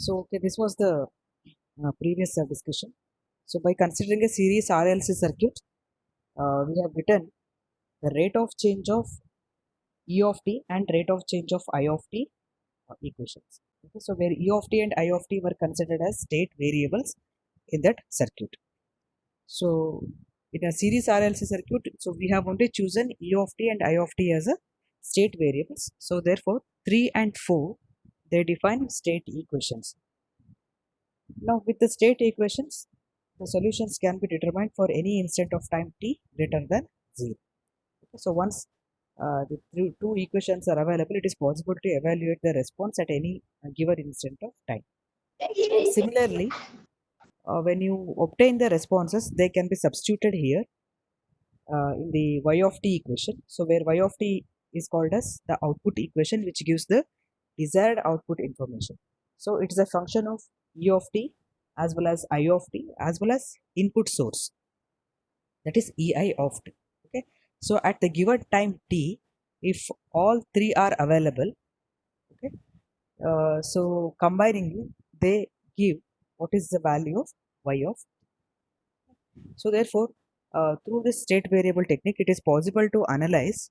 So, okay, this was the previous discussion. So, by considering a series RLC circuit, we have written the rate of change of E of t and rate of change of I of t equations. Okay, so, where E of t and I of t were considered as state variables in that circuit. So, in a series RLC circuit, so we have only chosen E of t and I of t as a state variables. So, therefore, 3 and 4 they define state equations. Now, with the state equations, the solutions can be determined for any instant of time t greater than 0. Okay, so, once the two equations are available, it is possible to evaluate the response at any given instant of time. Similarly, when you obtain the responses, they can be substituted here in the y of t equation. So, where y of t is called as the output equation, which gives the desired output information. So, it is a function of e of t as well as I of t as well as input source, that is ei of t. Okay. So, at the given time t, if all three are available, okay, so combining they give what is the value of y of t. So, therefore, through this state variable technique, it is possible to analyze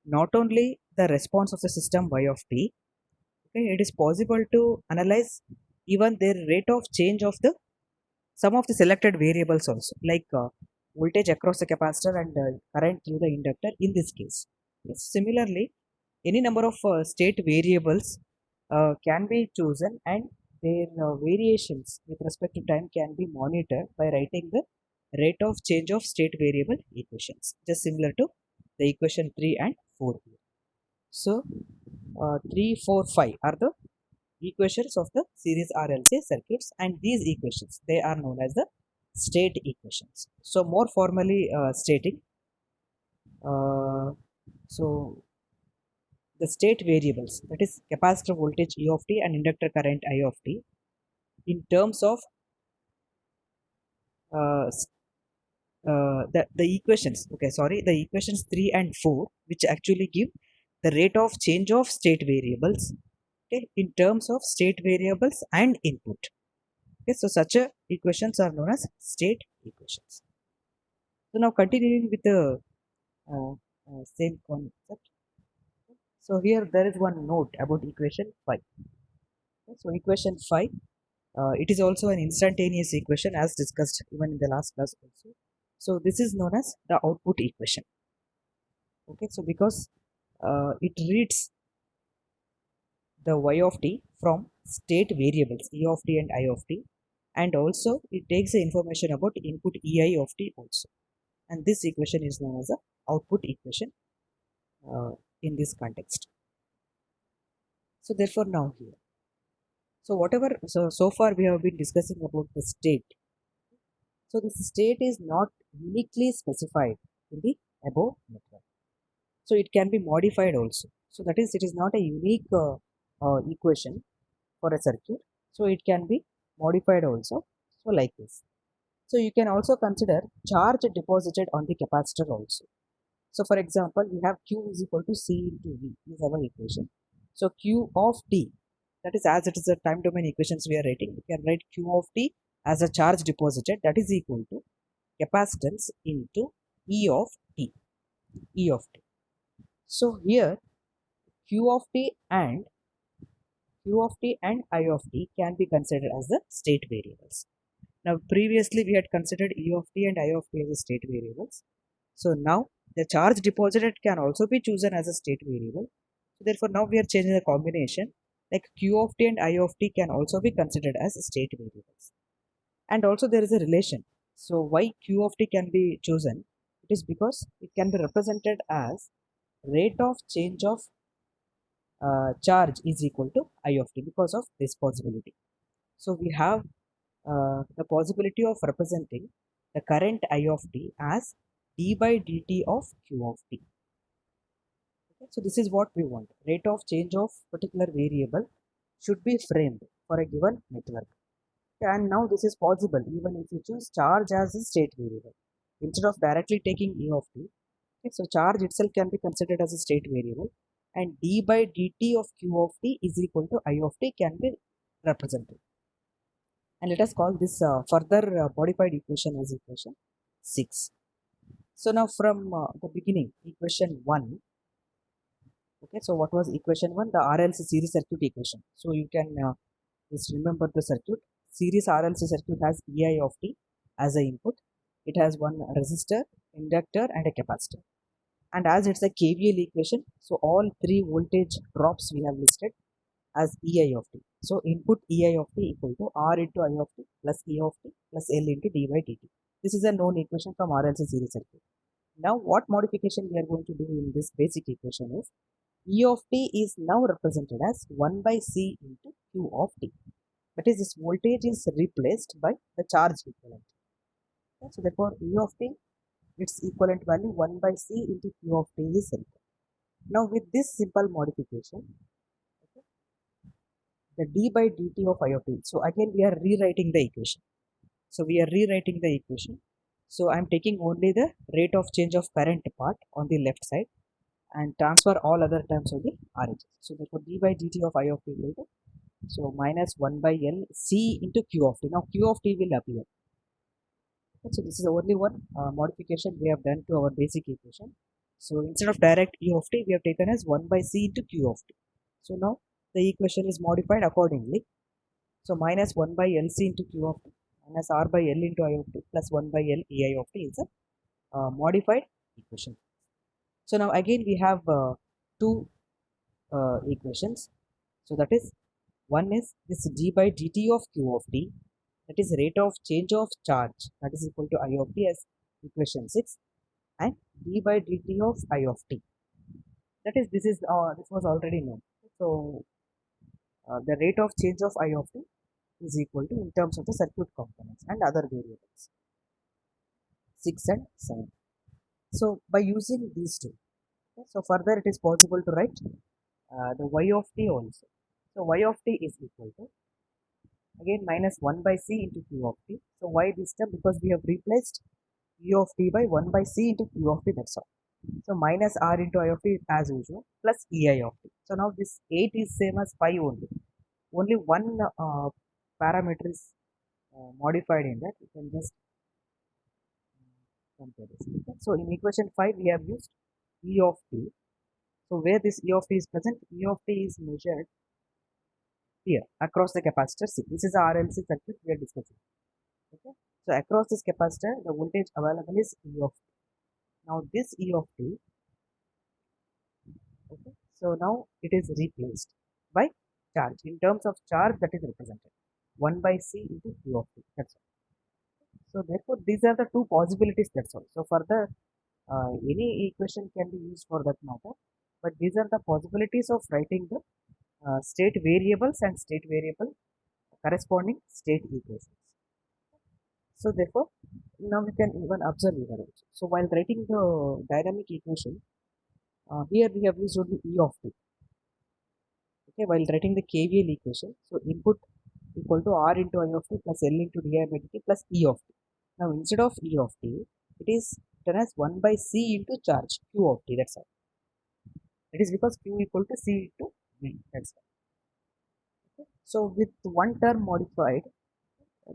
not only the response of the system y of t, okay, it is possible to analyze even their rate of change of the some of the selected variables also, like voltage across the capacitor and current through the inductor in this case. Yes, similarly, any number of state variables can be chosen, and their variations with respect to time can be monitored by writing the rate of change of state variable equations, just similar to the equation 3 and 4 here. So, 3, 4, 5 are the equations of the series RLC circuits, and these equations they are known as the state equations. So, more formally stating, uh, so the state variables, that is capacitor voltage E of t and inductor current I of t, in terms of uh, the equations, okay, sorry, the equations 3 and 4, which actually give the rate of change of state variables, okay, in terms of state variables and input. Okay, so such a equations are known as state equations. So now continuing with the uh, same concept. So here there is one note about equation 5. Okay, so equation 5, it is also an instantaneous equation as discussed even in the last class also. So this is known as the output equation. Okay, so because it reads the y of t from state variables e of t and I of t, and also it takes the information about input ei of t also, and this equation is known as a output equation in this context. So therefore now here, so whatever, so far we have been discussing about the state. So this state is not uniquely specified in the above network, so it can be modified also. So that is, it is not a unique equation for a circuit, so it can be modified also. So like this, so you can also consider charge deposited on the capacitor also. So for example, we have q is equal to c into v is our equation. So q of t, that is, as it is a time domain equations we are writing, we can write q of t as a charge deposited, that is equal to capacitance into e of t, e of t. So here q of t and q of t and I of t can be considered as the state variables. Now previously we had considered e of t and I of t as the state variables. So now the charge deposited can also be chosen as a state variable. So therefore now we are changing the combination, like q of t and I of t can also be considered as state variables. And also there is a relation. So why q of t can be chosen? It is because it can be represented as rate of change of charge is equal to I of t because of this possibility. So we have the possibility of representing the current I of t as d by dt of q of t. Okay, so this is what we want. Rate of change of particular variable should be framed for a given network. And now this is possible even if you choose charge as a state variable instead of directly taking E of t. Okay, so charge itself can be considered as a state variable, and d by dt of q of t is equal to I of t can be represented. And let us call this further modified equation as equation 6. So now from the beginning, equation 1, okay, so what was equation 1? The RLC series circuit equation. So you can just remember the circuit. Series RLC circuit has EI of t as a input. It has one resistor, inductor and a capacitor. And as it's a KVL equation, so all three voltage drops we have listed as EI of t. So input EI of t equal to R into I of t plus E of t plus L into d by dt. This is a known equation from RLC series circuit. Now what modification we are going to do in this basic equation is E of t is now represented as 1 by C into Q of t. That is, this voltage is replaced by the charge equivalent. Okay, so therefore E of t, its equivalent value 1 by C into Q of t is simple. Now with this simple modification, okay, the d by dt of I of t. So again we are rewriting the equation. So we are rewriting the equation. So I am taking only the rate of change of current part on the left side and transfer all other terms of the RHS. So therefore d by dt of I of t equal to, so minus 1 by L C into Q of t. Now Q of t will appear. Okay, so this is only one modification we have done to our basic equation. So instead of direct E of t, we have taken as 1 by C into Q of t. So now the equation is modified accordingly. So minus 1 by LC into Q of t minus R by L into I of t plus 1 by L EI of t is a modified equation. So now again we have two equations. So that is, one is this d by dt of Q of t, that is rate of change of charge, that is equal to I of t as equation 6, and d by dt of I of t, that is, this was already known. So the rate of change of I of t is equal to, in terms of the circuit components and other variables, 6 and 7. So by using these two, okay, so further it is possible to write the y of t also. So y of t is equal to, again, minus 1 by C into Q of t. So why this term? Because we have replaced E of t by 1 by C into Q of t, that's all. So minus R into I of t as usual plus EI of t. So now this 8 is same as 5 only. Only one parameter is modified in that. You can just compare this. Okay. So in equation 5 we have used E of t. So where this E of t is present, E of t is measured here across the capacitor C. This is the RLC circuit we are discussing. Okay. So across this capacitor, the voltage available is E of t. Now this E of t, okay, so now it is replaced by charge. In terms of charge, that is represented 1 by C into Q of t. That's all. So therefore, these are the two possibilities. That's all. So further, any equation can be used for that matter. But these are the possibilities of writing the state variables and state variable corresponding state equations. So therefore, now we can even observe here also. So while writing the dynamic equation, here we have used only E of t. Okay, while writing the KVL equation, so input equal to R into I of t plus L into di by dt plus E of t. Now instead of E of t, it is done as 1 by C into charge Q of t. That's all. It is because Q equal to C into V. That's all. Okay. So with one term modified,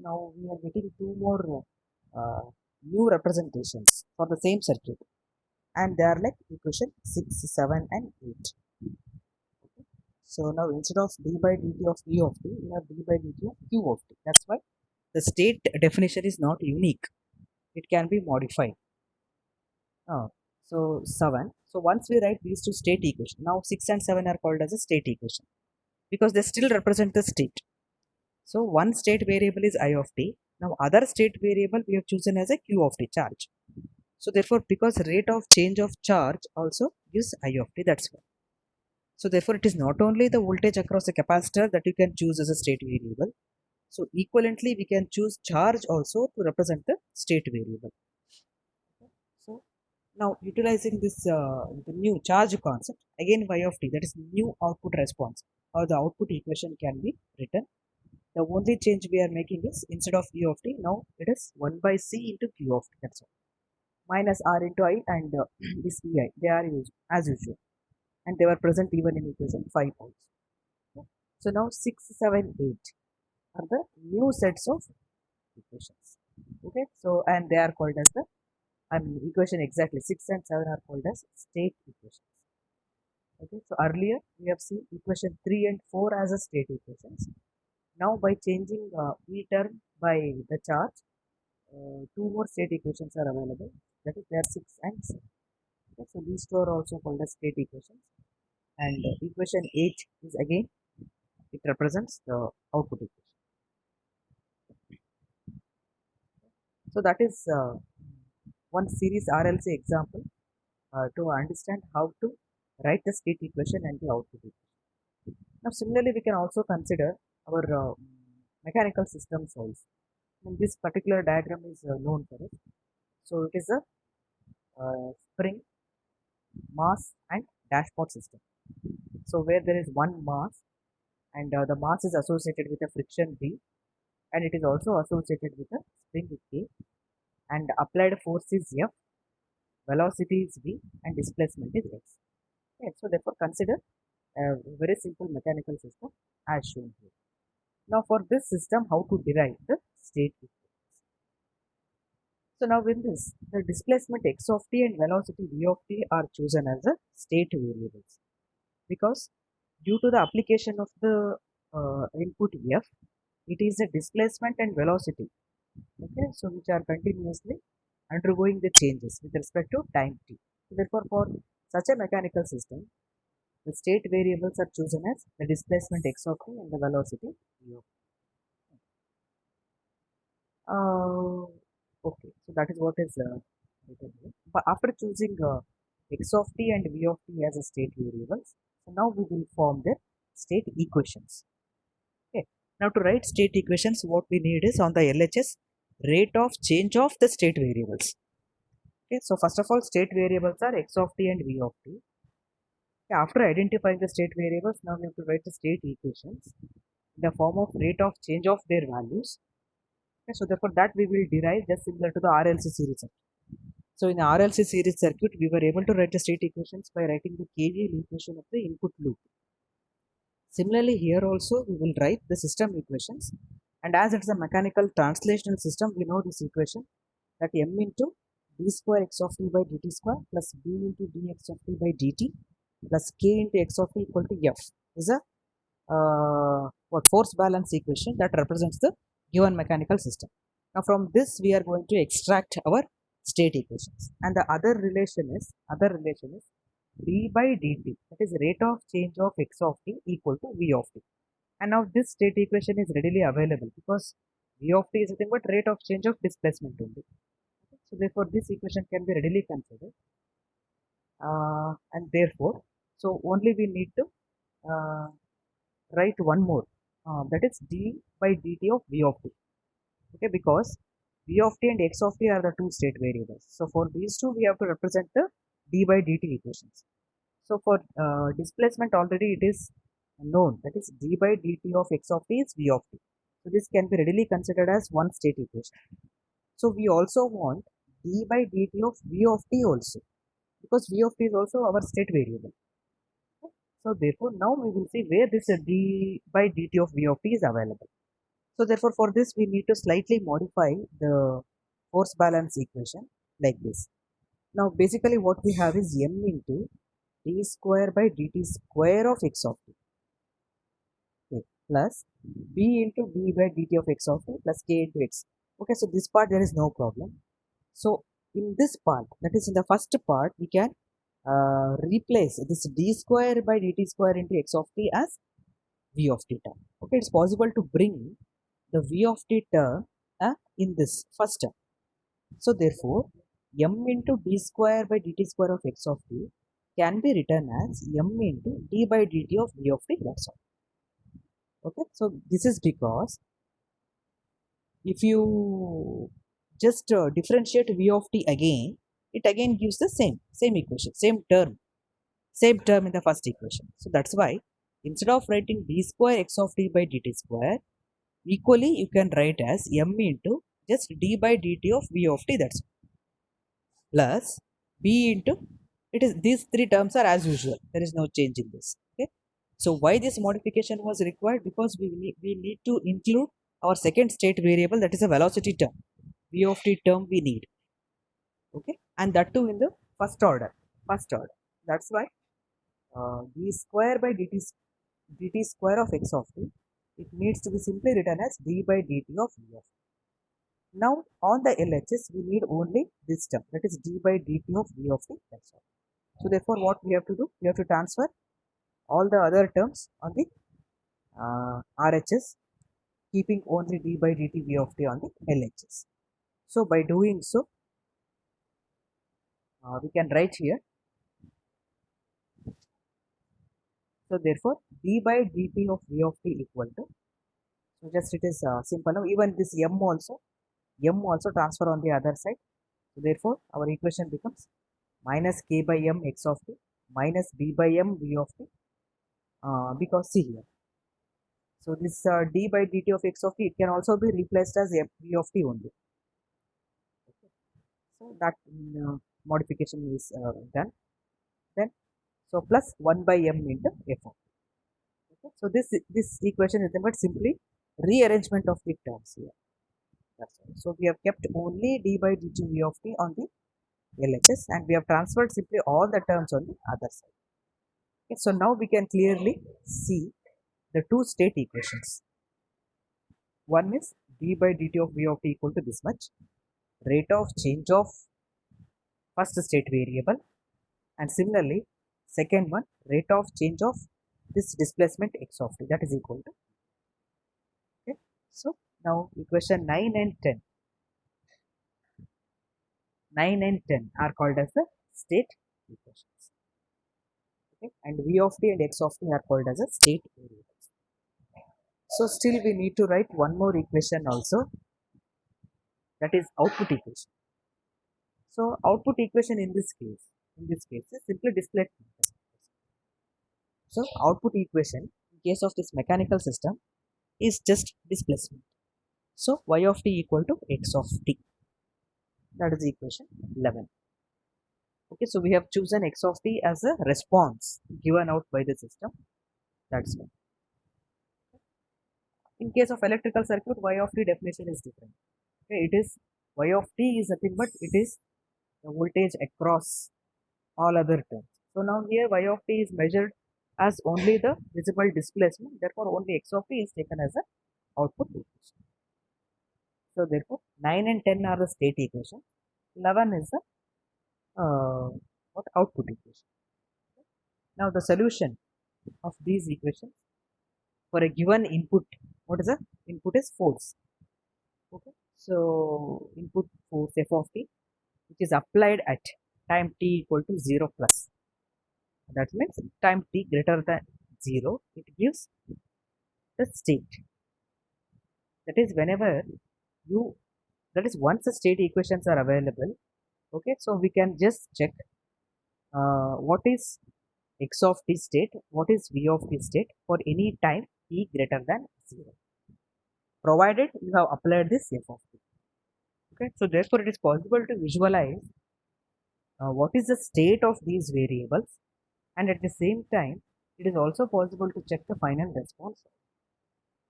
now we are getting two more new representations for the same circuit, and they are like equation 6, 7 and 8. Okay. So now instead of d by dt of E of t, we have d by dt of Q of t. That's why the state definition is not unique. It can be modified. So 7. So once we write these two state equations, now 6 and 7 are called as a state equation because they still represent the state. So one state variable is I of t. Now other state variable we have chosen as a Q of t, charge. So therefore, because rate of change of charge also gives I of t, that's why. So therefore, it is not only the voltage across the capacitor that you can choose as a state variable. So equivalently, we can choose charge also to represent the state variable. So now utilizing this the new charge concept, again y of t, that is new output response or the output equation can be written. The only change we are making is instead of E of t, now it is 1 by C into Q of t. That's all. Minus R into I and this EI, they are used as usual. And they were present even in equation 5 also. Okay. So now 6, 7, 8. are the new sets of equations. Okay, so and they are called as the equation exactly 6 and 7 are called as state equations. Okay, so earlier we have seen equation 3 and 4 as a state equations. Now by changing e term by the charge, two more state equations are available. That is, they are 6 and 7. Okay, so these two are also called as state equations. And equation 8 is again, it represents the output equation. So that is one series RLC example to understand how to write the state equation and the output equation. Now similarly, we can also consider our mechanical systems also. And this particular diagram is known for it. So it is a spring, mass and dashpot system. So where there is one mass and the mass is associated with a friction B and it is also associated with a spring K and applied force is F, velocity is V and displacement is X. Okay, so therefore consider a very simple mechanical system as shown here. Now for this system, how to derive the state equation? So now in this, the displacement x of t and velocity v of t are chosen as the state variables because due to the application of the input f, it is the displacement and velocity, okay, so which are continuously undergoing the changes with respect to time t. So therefore, for such a mechanical system, the state variables are chosen as the displacement x of t and the velocity v of t. Okay, so that is what is written here. But after choosing x of t and v of t as a state variables, so now we will form the state equations. Okay, now to write state equations, what we need is on the LHS rate of change of the state variables. Okay, so first of all, state variables are x of t and v of t. Okay, after identifying the state variables, now we have to write the state equations in the form of rate of change of their values. Okay, so therefore that we will derive just similar to the RLC series circuit. So in the RLC series circuit, we were able to write the state equations by writing the KVL equation of the input loop. Similarly, here also we will write the system equations, and as it is a mechanical translational system, we know this equation that m into d square x of t by dt square plus b into dx of t by dt plus k into x of t equal to f is a what force balance equation that represents the given mechanical system. Now from this we are going to extract our state equations, and the other relation is d by dt, that is rate of change of x of t equal to v of t. And now this state equation is readily available because v of t is nothing but rate of change of displacement only. So therefore this equation can be readily considered, and therefore so only we need to uh, write one more, that is d by dt of v of t. Okay, because v of t and x of t are the two state variables. So for these two, we have to represent the d by dt equations. So for displacement, already it is known, that is d by dt of x of t is v of t. So this can be readily considered as one state equation. So we also want d by dt of v of t also, because v of t is also our state variable. So therefore now we will see where this d by dt of v of t is available. So therefore for this we need to slightly modify the force balance equation like this. Now basically what we have is m into d square by dt square of x of t, okay, plus b into d by dt of x of t plus k into x. Okay, so this part there is no problem. So in this part, that is in the first part, we can replace this d square by dt square into x of t as v of t term. Okay, it's possible to bring the v of t term in this first term. So therefore, m into d square by dt square of x of t can be written as m into d by dt of v of t, that's all. Okay, so this is because if you just differentiate v of t again, it again gives the same equation, same term in the first equation. So that's why instead of writing d square x of t by dt square, equally you can write as m into just d by dt of v of t, that's all, plus b into, it is these three terms are as usual, there is no change in this. Okay, so why this modification was required? Because we need to include our second state variable, that is a velocity term, v of t term we need. Okay, and that too in the first order. That's why d square by dt square of x of t, it needs to be simply written as d by dt of v of t. Now on the LHS we need only this term, that is d by dt of v of t. That's all. So therefore what we have to do, we have to transfer all the other terms on the RHS, keeping only d by dt v of t on the LHS. So by doing so, we can write here. So therefore d by dt of v of t equal to, so just it is simple now. Even this m also transfer on the other side. So therefore our equation becomes minus k by m x of t minus b by m v of t, because see here. So this d by dt of x of t, it can also be replaced as v of t only. Okay. So that modification is done. Then so plus 1 by m into f of t. Okay. So this equation is but simply rearrangement of the terms here. That's all. So we have kept only d by dt v of t on the LHS, and we have transferred simply all the terms on the other side. Okay. So now we can clearly see the two state equations. One is d by dt of v of t equal to this much, rate of change of first state variable, and similarly second one, rate of change of this displacement x of t, that is equal to. Okay. So now equation 9 and 10 are called as the state equations. Okay. And v of t and x of t are called as a state variables. So still we need to write one more equation also, that is output equation. So output equation in this case is simply displacement. So output equation in case of this mechanical system is just displacement. So y of t equal to x of t, that is equation 11. Okay, so we have chosen x of t as a response given out by the system. That's why. In case of electrical circuit, y of t definition is different. Okay, it is y of t is nothing but it is the voltage across all other terms. So now here y of t is measured as only the visible displacement, therefore only x of t is taken as a output equation. So therefore 9 and 10 are the state equation, 11 is the what output equation. Now the solution of these equations for a given input, what is the input is force. Okay, so input force f of t, which is applied at time t equal to 0 plus, that means time t greater than 0, it gives the state. That is whenever you, that is once the state equations are available. Okay, so we can just check what is x of t state, what is v of t state for any time t greater than 0, provided you have applied this f of t. Okay, so therefore it is possible to visualize what is the state of these variables, and at the same time it is also possible to check the final response.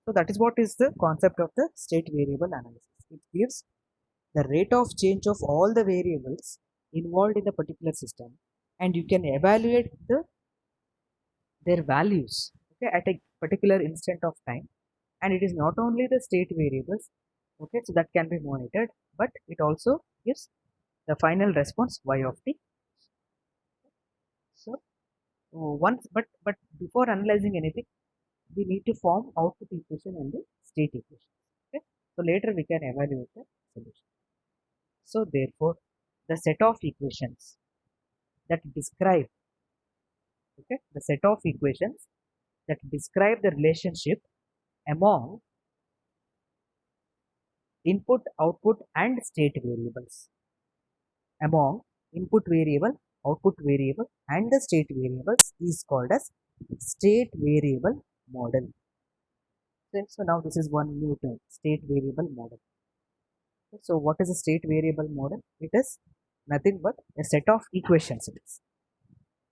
So that is what is the concept of the state variable analysis. It gives the rate of change of all the variables involved in the particular system, and you can evaluate their values, okay, at a particular instant of time. And it is not only the state variables, okay, so that can be monitored, but it also gives the final response y of t. So once, but before analyzing anything, we need to form output equation and the state equation. Okay, so later we can evaluate the solution. So therefore the set of equations that describe, okay, the set of equations that describe the relationship among input, output and state variables, among input variable, output variable and the state variables is called as state variable model. Okay, so now this is one new term, state variable model. Okay, so what is a state variable model? It is nothing but a set of equations. It is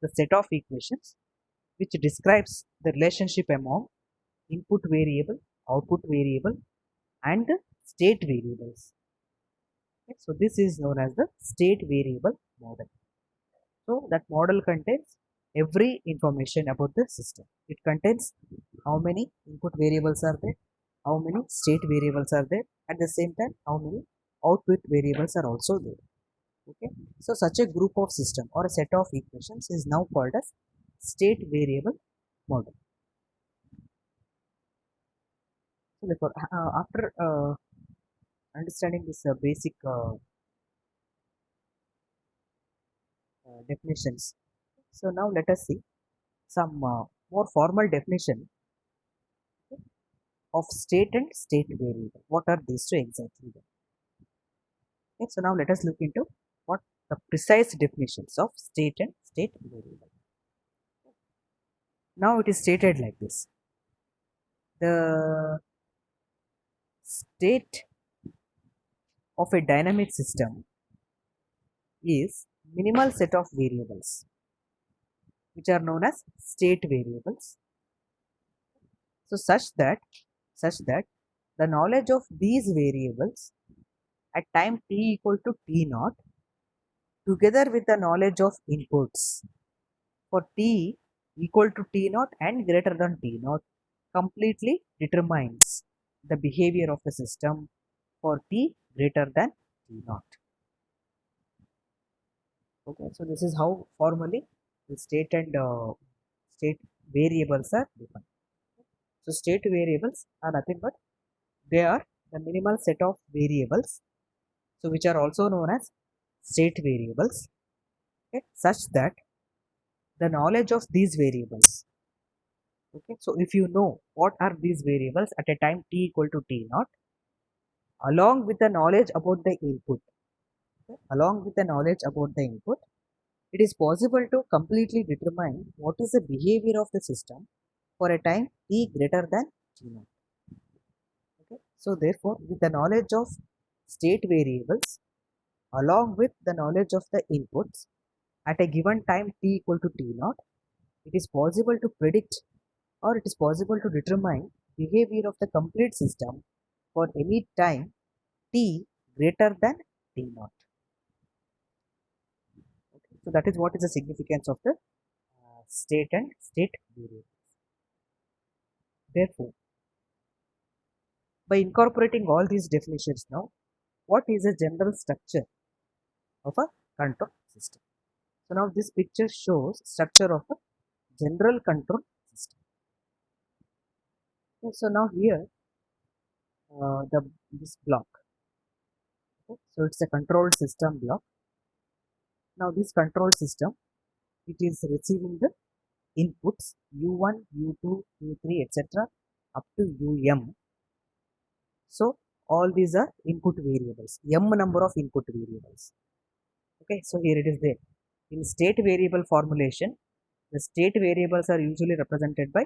the set of equations which describes the relationship among input variable, output variable and the state variables. Okay, so this is known as the state variable model. So that model contains every information about the system. It contains how many input variables are there, how many state variables are there, at the same time how many output variables are also there. Okay, so such a group of system or a set of equations is now called as state variable model. So therefore, after understanding this basic definitions, so now let us see some more formal definition of state and state variable. What are these two exactly? Okay, so now let us look into what the precise definitions of state and state variable. Now it is stated like this: the state of a dynamic system is minimal set of variables which are known as state variables. So such that the knowledge of these variables at time t equal to t naught together with the knowledge of inputs for t equal to t naught and greater than t naught completely determines the behavior of the system for t greater than t naught. Okay, so this is how formally the state and state variables are defined. So state variables are nothing but they are the minimal set of variables, so which are also known as state variables, okay, such that the knowledge of these variables. Okay, so if you know what are these variables at a time t equal to t naught, along with the knowledge about the input, okay, along with the knowledge about the input, it is possible to completely determine what is the behavior of the system for a time t greater than t naught. Okay, so therefore, with the knowledge of state variables, along with the knowledge of the inputs at a given time t equal to t naught, it is possible to predict or it is possible to determine behavior of the complete system for any time t greater than t naught. Okay. So that is what is the significance of the state and state variables. Therefore, by incorporating all these definitions now, what is a general structure of a control system? So now this picture shows structure of a general control system. Okay, so now here this block. Okay, so it's a control system block. Now this control system, it is receiving the inputs u1, u2, u3, etc. up to um. So all these are input variables, m number of input variables. Okay, so here it is there. In state variable formulation, the state variables are usually represented by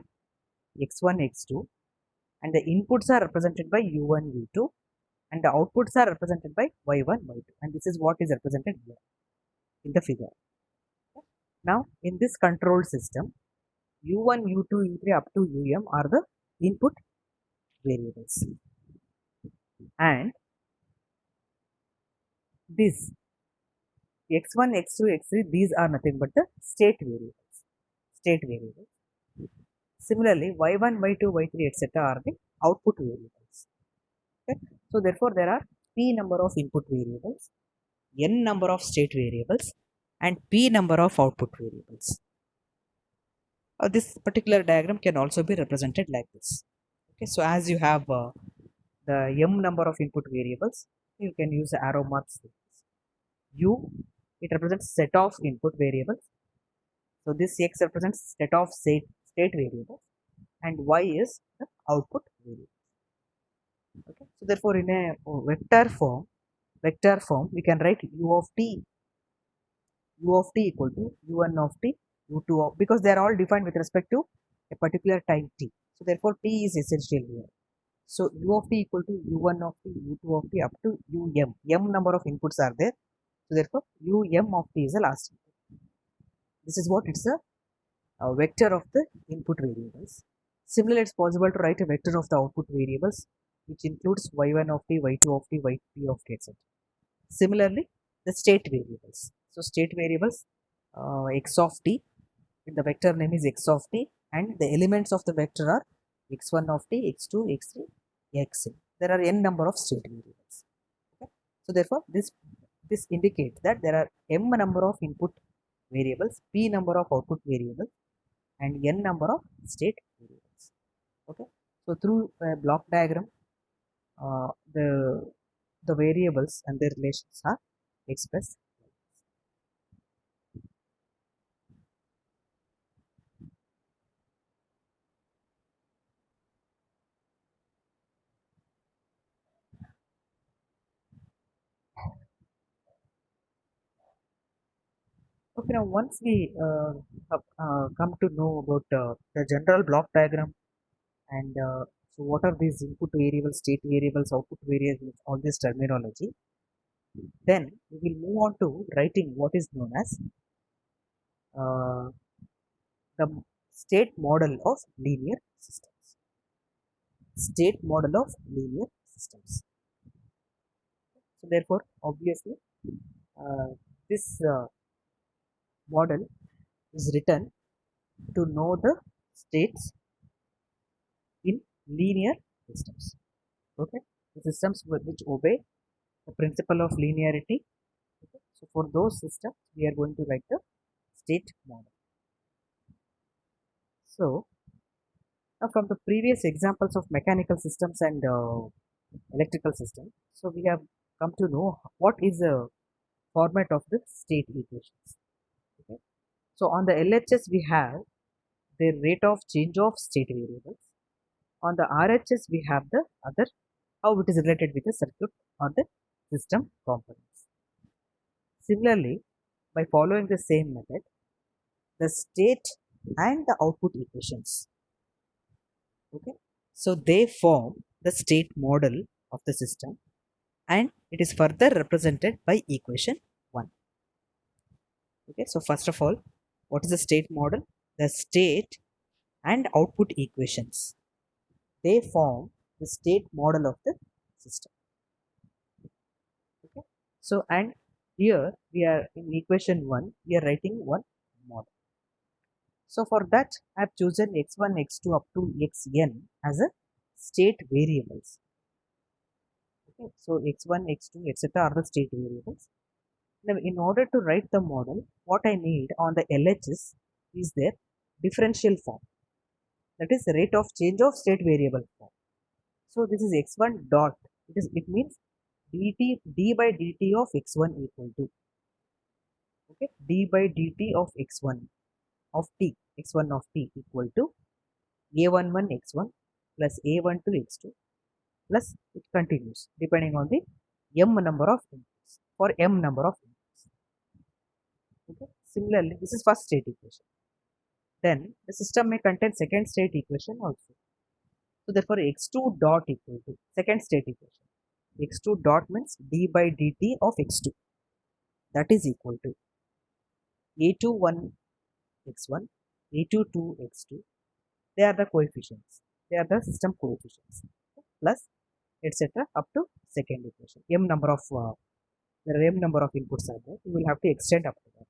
x1, x2, and the inputs are represented by u1, u2, and the outputs are represented by y1, y2, and this is what is represented here in the figure. Now, in this control system, u1, u2, u3 up to um are the input variables, and this x1, x2, x3, these are nothing but the state variables. State variables. Similarly, y1, y2, y3, etc. are the output variables. Okay? So therefore, there are p number of input variables, n number of state variables, and p number of output variables. This particular diagram can also be represented like this. Okay, so as you have the m number of input variables, you can use the arrow marks. U, it represents set of input variables. So this x represents set of state variables, and y is the output variable. Okay, so therefore, in a vector form, we can write u of t equal to u1 of t, u2 of, because they are all defined with respect to a particular time t. So therefore, t is essential here. So u of t equal to u1 of t, u2 of t up to m number of inputs are there. So therefore, of t is the last input. This is what it's a vector of the input variables. Similarly, it's possible to write a vector of the output variables which includes y1 of t, y2 of t, y3 of t, etc. Similarly, the state variables. So state variables, x of t, the vector name is x of t, and the elements of the vector are x1 of t, x2, x3, xn. There are n number of state variables. Okay? So therefore, this indicates that there are m number of input variables, p number of output variables, and n number of state variables. Okay. So through a block diagram, uh, the the variables and their relations are expressed. Okay, now once we have come to know about the general block diagram and so what are these input variables, state variables, output variables, all this terminology, then we will move on to writing what is known as uh, the state model of linear systems. State model of linear systems. So therefore, obviously, this model is written to know the states in linear systems. Okay, the systems which obey the principle of linearity. Okay? So for those systems, we are going to write the state model. So now from the previous examples of mechanical systems and electrical systems, so we have come to know what is the format of the state equations. Okay? So on the LHS we have the rate of change of state variables. On the RHS we have the other, how it is related with the circuit or the system components. Similarly, by following the same method, the state and the output equations, okay, so they form the state model of the system, and it is further represented by equation 1. Okay, so first of all, what is the state model? The state and output equations, they form the state model of the system. Okay, so and here we are in equation 1, we are writing one model. So for that, I have chosen x1, x2 up to xn as a state variables. Okay, so x1, x2, etc. are the state variables. Now, in order to write the model, what I need on the LHS is their differential form. That is the rate of change of state variable form. So this is x1 dot. It means d by dt of x1 equal to, okay, d by dt of x1 of t, x1 of t equal to a11 x1 plus a12 x2 plus it continues depending on the m number of inputs for m number of inputs. Okay. Similarly, this is first state equation. Then the system may contain second state equation also. So therefore, x2 dot equal to second state equation. x2 dot means d by dt of x2, that is equal to a21 x1, a22 x2. They are the coefficients. They are the system coefficients, plus etc. up to second equation. M number of there are m number of inputs are there. You will have to extend up to that.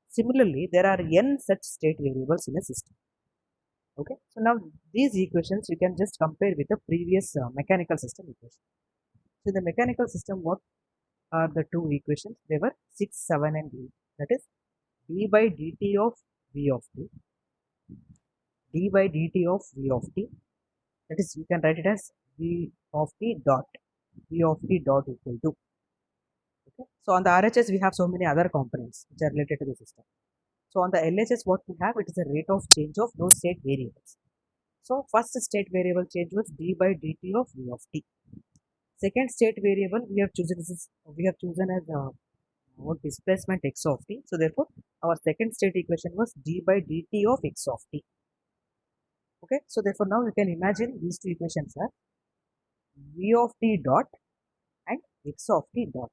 Similarly, there are n such state variables in a system. Okay, so now these equations you can just compare with the previous mechanical system equation. So in the mechanical system, what are the two equations? They were 6, 7 and 8. That is d by dt of v of t, d by dt of v of t. That is, you can write it as v of t dot, v of t dot equal to. Okay. So on the RHS we have so many other components which are related to the system. So on the LHS what we have, it is a rate of change of those state variables. So first state variable change was d by dt of v of t. Second state variable we have chosen as what displacement x of t. So therefore our second state equation was d by dt of x of t. Okay. So therefore now you can imagine these two equations are v of t dot and x of t dot.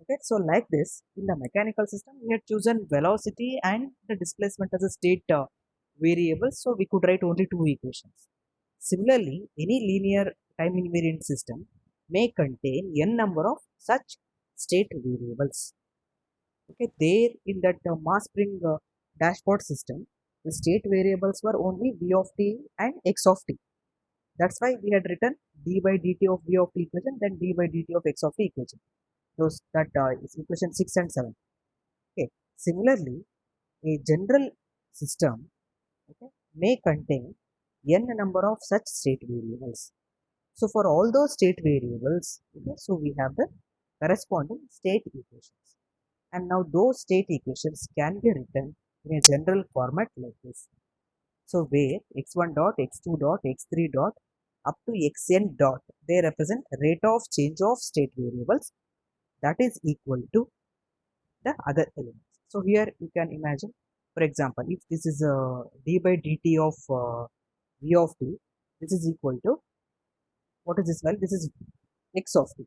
Okay, so like this, in the mechanical system, we had chosen velocity and the displacement as a state variable, so we could write only two equations. Similarly, any linear time invariant system may contain n number of such state variables. Okay, there in that mass spring dashboard system, the state variables were only v of t and x of t. That's why we had written d by dt of v of t equation, then d by dt of x of t equation. Those that is equation 6 and 7. Okay. Similarly, a general system, okay, may contain n number of such state variables. So for all those state variables, okay, so we have the corresponding state equations. And now those state equations can be written in a general format like this. So where x1 dot, x2 dot, x3 dot up to xn dot, they represent rate of change of state variables that is equal to the other elements. So here you can imagine, for example, if this is d by dt of v of t, this is equal to, what is this value? This is x of t.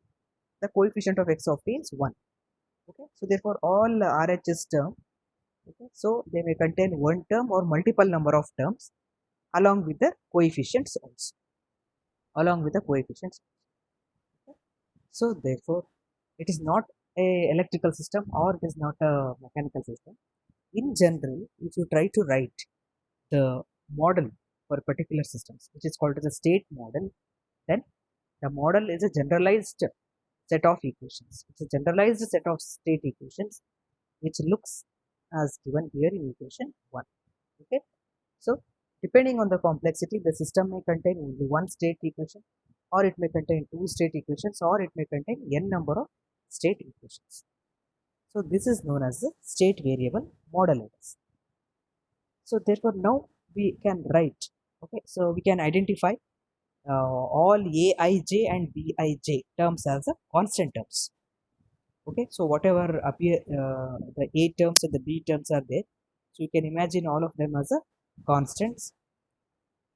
The coefficient of x of t is 1. Okay, so therefore all RHS term, okay, so they may contain one term or multiple number of terms along with the coefficients also. Along with the coefficients. Okay. So therefore, it is not a electrical system or it is not a mechanical system. In general, if you try to write the model for particular systems, which is called as a state model, then the model is a generalized set of equations. It's a generalized set of state equations which looks as given here in equation 1. Okay. So depending on the complexity, the system may contain only one state equation, or it may contain two state equations, or it may contain n number of state equations. So this is known as the state variable model. So therefore now we can write, okay, so we can identify all aij and bij terms as a constant terms. Okay, so whatever appear the a terms and the b terms are there, so you can imagine all of them as a constants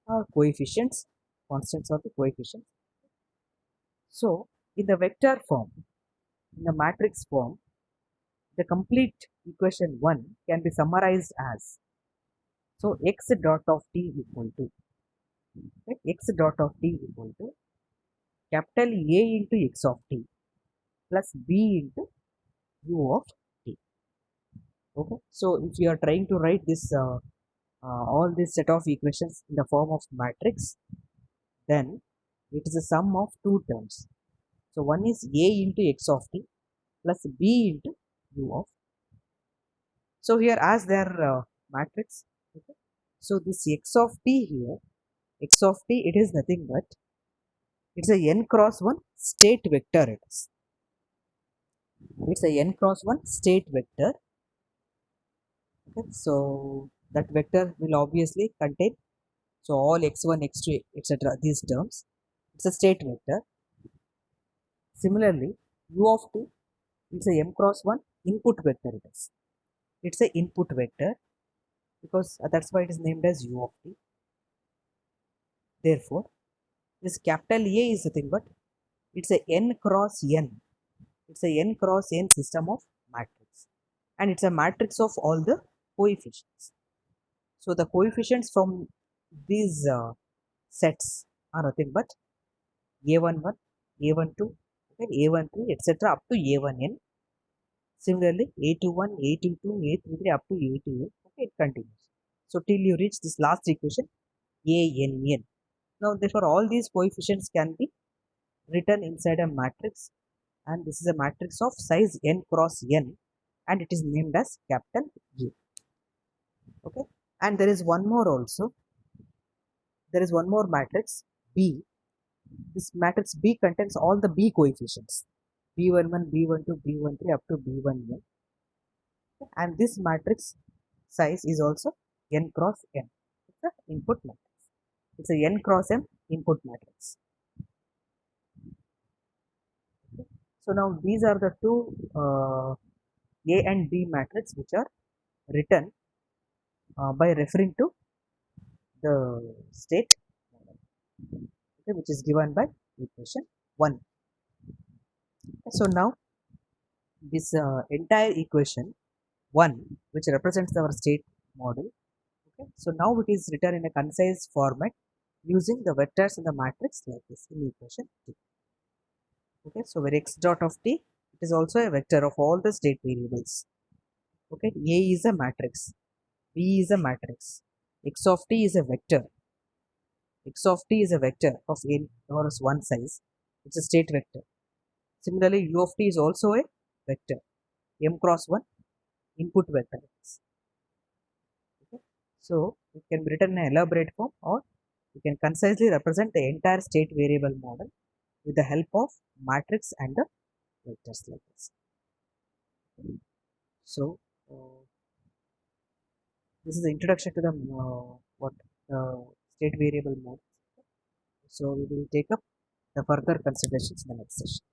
or coefficients, constants or the coefficients. So in the vector form, in the matrix form, the complete equation 1 can be summarized as, so x dot of t equal to, okay, x dot of t equal to capital A into x of t plus b into u of t. Okay, so if you are trying to write this all this set of equations in the form of matrix, then it is a sum of two terms. So one is a into x of t plus b into u of. So here as their matrix, okay, so this x of t here, x of t, it is nothing but it's a n cross 1 state vector. It is. It's a n cross 1 state vector. Okay, so that vector will obviously contain, so all x1, x2, etc. these terms. It's a state vector. Similarly, u of t, it's a m cross 1 input vector. It is. It's a input vector because that's why it is named as u of t. Therefore, this capital A is nothing but it's a n cross n. It's a n cross n system of matrix, and it's a matrix of all the coefficients. So the coefficients from these sets are nothing but a11, a12, okay, a13, etc. up to a1n. Similarly, a21, a22, a33 up to a2n. Okay, it continues. So till you reach this last equation, ann. Now, therefore, all these coefficients can be written inside a matrix, and this is a matrix of size n cross n, and it is named as capital A. Okay, and there is one more also. There is one more matrix B. This matrix B contains all the B coefficients, B11, B12, B13 up to B1n, and this matrix size is also n cross n. It's an input matrix. It's a n cross m input matrix. Okay. So now these are the two A and B matrix which are written by referring to the state model, okay, which is given by equation 1. Okay, so now this entire equation 1, which represents our state model, okay, so now it is written in a concise format using the vectors in the matrix like this in equation 2. Okay, so where x dot of t, it is also a vector of all the state variables. Okay, A is a matrix, B is a matrix, x of t is a vector, x of t is a vector of n or one size, it's a state vector. Similarly, u of t is also a vector, m cross 1 input vector. Okay. So it can be written in an elaborate form, or you can concisely represent the entire state variable model with the help of matrix and the vectors like this. So this is the introduction to the what state variable model. So we will take up the further considerations in the next session.